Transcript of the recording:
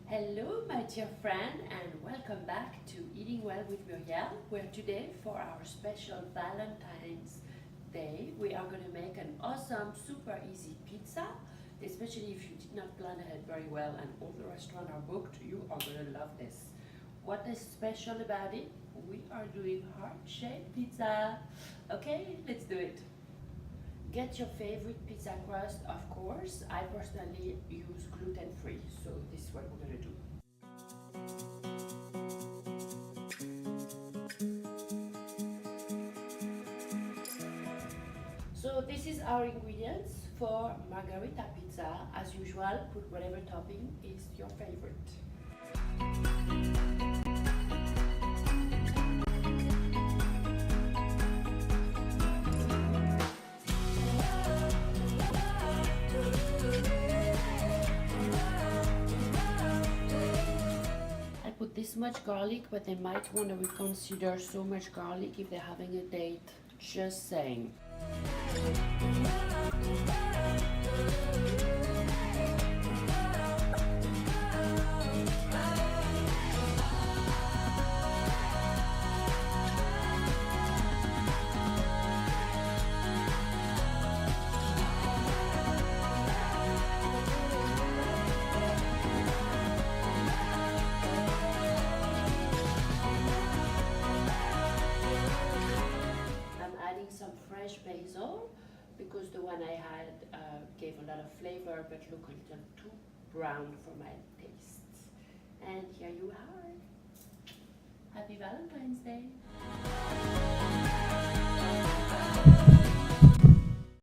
Hello my dear friend and welcome back to Eating Well with Muriel, where today for our special Valentine's Day we are going to make an awesome super easy pizza, especially if you did not plan ahead very well and all the restaurants are booked. You are going to love this. What is special about it? We are doing heart-shaped pizza. Okay, let's do it. Get your favorite pizza crust, of course. I personally use gluten-free, so this is what we're going to do. So this is our ingredients for margarita pizza. As usual, put whatever topping is your favorite. This much garlic, but they might want to reconsider so much garlic if they're having a date. Just saying. Fresh basil because the one I had gave a lot of flavor but looked a little too brown for my taste. And here you are. Happy Valentine's Day!